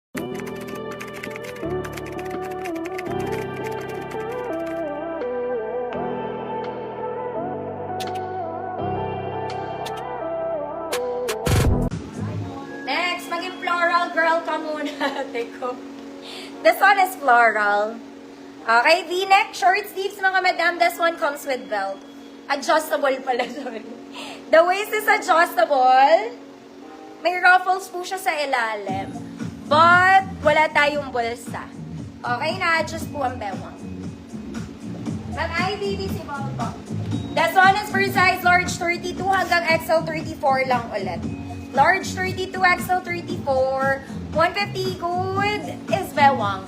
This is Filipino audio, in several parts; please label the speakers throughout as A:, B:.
A: Next, maging floral girl ka muna. Teko. This one is floral. Okay, V-neck, short sleeves mga madam. This one comes with belt. Adjustable pala, sorry. The waist is adjustable. May ruffles po siya sa ilalim. But, wala tayong bulsa. Okay, na-adjust po ang bewang. Mag-IBB si Balbo. This one is for size large 32 hanggang XL 34 lang ulit. Large 32, XL 34, 150 good is bewang.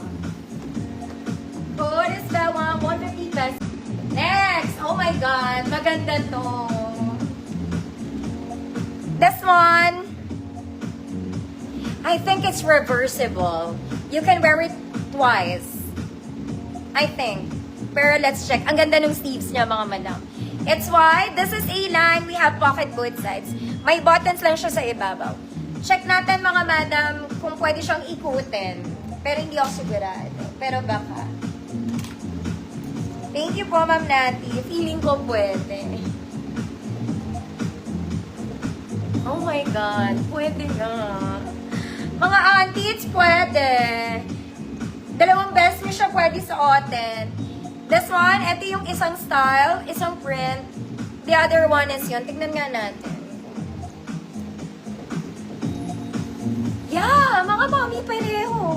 A: Good is bewang, 150 pesos. Next, oh my God, maganda to. This one, I think it's reversible. You can wear it twice. I think. Pero let's check. Ang ganda ng sleeves niya, mga madam. It's wide. This is A-line. We have pocket both sides. May buttons lang siya sa ibabaw. Check natin, mga madam, kung pwede siyang ikutin. Pero hindi ako sigurado. Pero baka. Thank you po, Ma'am Nati. Feeling ko pwede. Oh my God. Pwede nga. Mga aunties, pwede. Dalawang beses mo siya pwede suotin. This one, ito yung isang style, isang print. The other one is yun. Tignan nga natin. Yeah, mga mami pareho.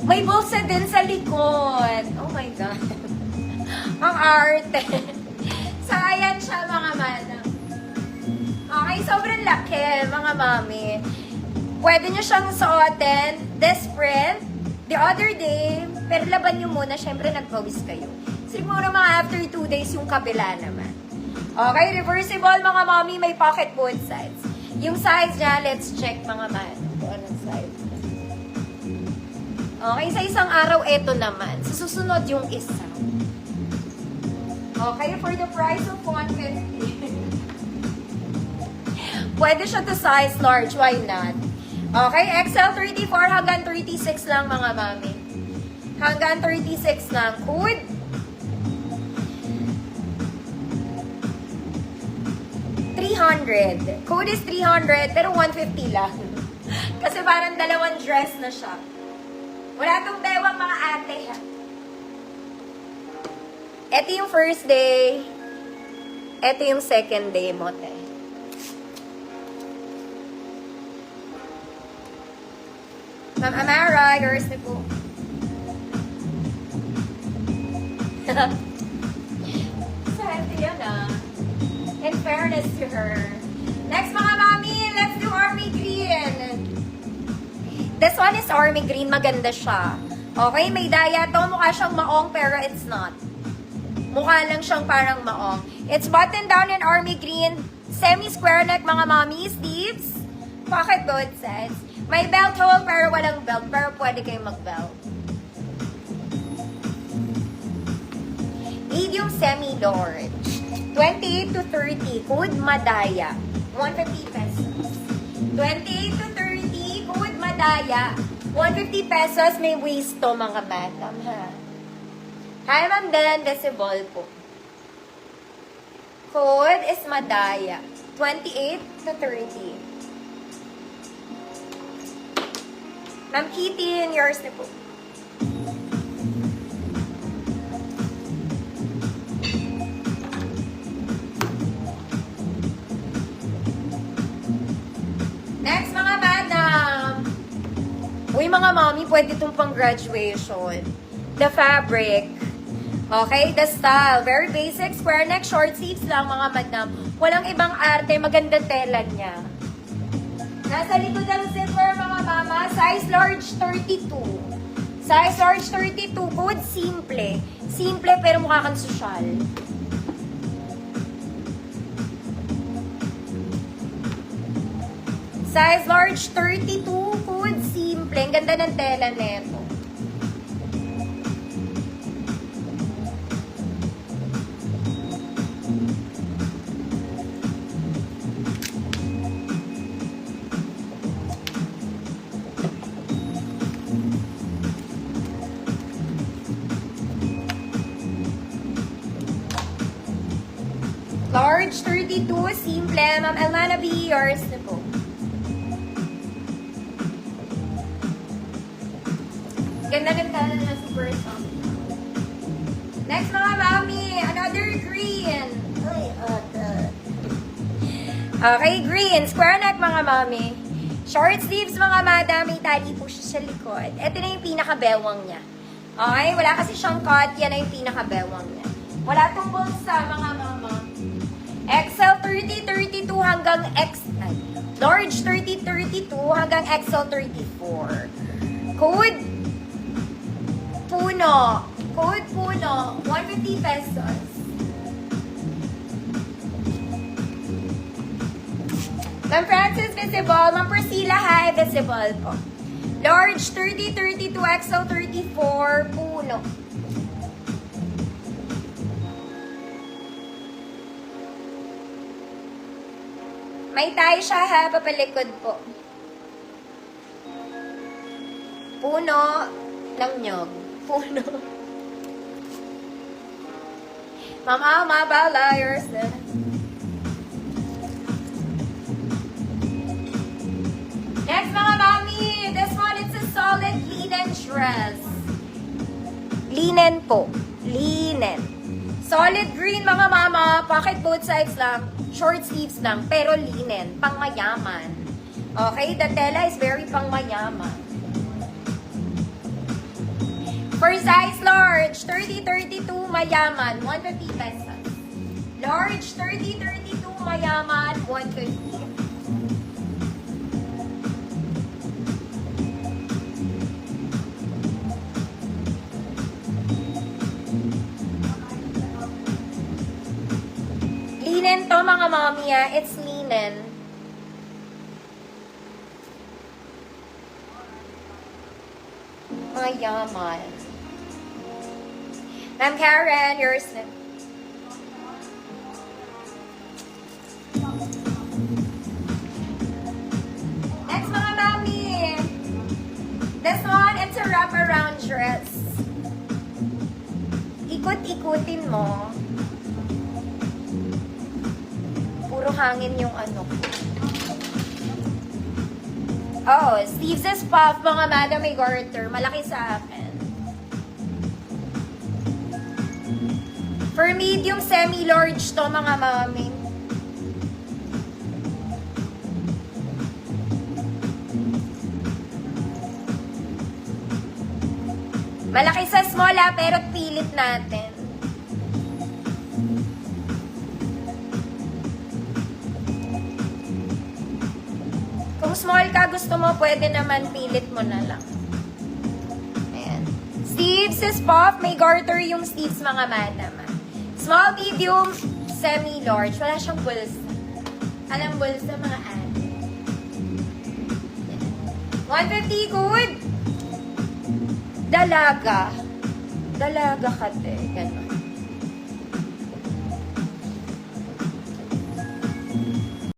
A: May bulsa din sa likod. Oh my God. Ang arte. So, ayan siya, mga madam. Okay, sobrang laki, mga mami. Pwede nyo siyang suotin, this print, the other day, pero laban nyo muna, syempre nagpawis kayo. Siguro mga after 2 days yung kabila naman. Okay, reversible mga mommy, may pocket both sides. Yung size niya, let's check mga man. Kung anong size. Okay, sa isang araw, eto naman. Sa susunod yung isa. Okay, for the price of 150. Pwede siya to size large, why not? Okay, XL 34 hanggang 36 lang mga mami. Hanggang 36 lang. Good. $300. Code is 300, pero 150 lang. Kasi parang dalawang dress na siya. Wala tong bewang mga ate. Ito yung first day. Ito yung second day mo, te. Ma'am Amara, yours na po. Swerte yan ah. In fairness to her. Next mga mami, let's do army green. This one is army green. Maganda siya. Okay, may daya to. Mukha siyang maong pero it's not. Mukha lang siyang parang maong. It's buttoned down in army green. Semi-square neck mga mami. Sleeves. Pocket both sides. May belt hole pero walang belt. Pero pwede kayong mag-belt. Medium semi-large. 28 to 30. Code Madaya. 150 pesos. 28 to 30. Code Madaya. 150 pesos. May waist to mga madam ha. Hi Ma'am Dan. Decibel po. Code is Madaya. 28 to 30. Ma'am Kitty, yours na po. Next, mga madam. Uy, mga mami, pwede itong pang graduation. The fabric. Okay, the style. Very basic. Square neck, short sleeves lang, mga madam. Walang ibang arte. Maganda tela niya. Nasa likod ang zipper, mga mama. Size large 32. Size large 32. Code simple. Simple pero mukha kang sosyal. Size large 32. Code simple. Ang ganda ng tela neto. Large 32, simple. Ma'am Elana B, yours na po. Ganda ng tala na super soft. Next mga mami, another green. Okay, green. Square neck mga mami. Short sleeves mga madam, may tali po siya sa likod. Ito na yung pinaka-bewang niya. Okay, wala kasi siyang cut, yan na yung pinaka-bewang niya. Wala tong bulsa mga mama. XL 30-32 hanggang large 30-32 hanggang XL 34. Code Puno. Code Puno, 150 pesos. Ma'am Francis, visible. Ma'am Priscilla, hi, visible po. Large 30-32 XL 34, Puno. May tie siya ha, papalikod po. Puno ng nyog. Puno. Mama, mabala, yourself. Next mga mami, this one it's a solid linen dress. Linen po. Linen. Solid green mga mama, pocket both sides lang, short sleeves lang, pero linen, pangmayaman. Okay, the tela is very pangmayaman. For size large, 30-32 mayaman, 150 pesos. Large, 30-32 mayaman, 150. Linen to mga mami, it's linen. Mayaman. Ma'am Karen, yours na. Next mga mami. This one, it's a wraparound dress. Ikot-ikutin mo. Puro hangin yung ano. Oh, sleeves is puff, mga madam, may garter. Malaki sa akin. For medium, semi-large to, mga mami. Malaki sa small pero pilit natin. Kung small ka, gusto mo, pwede naman pilit mo na lang. Ayan. Sleeves is puff. May garter yung sleeves, mga madam. Small, medium, semi-large. Wala siyang bulsa. Alam bulsa, mga ate. 150 good. Dalaga. Dalaga ka, te. Ganun.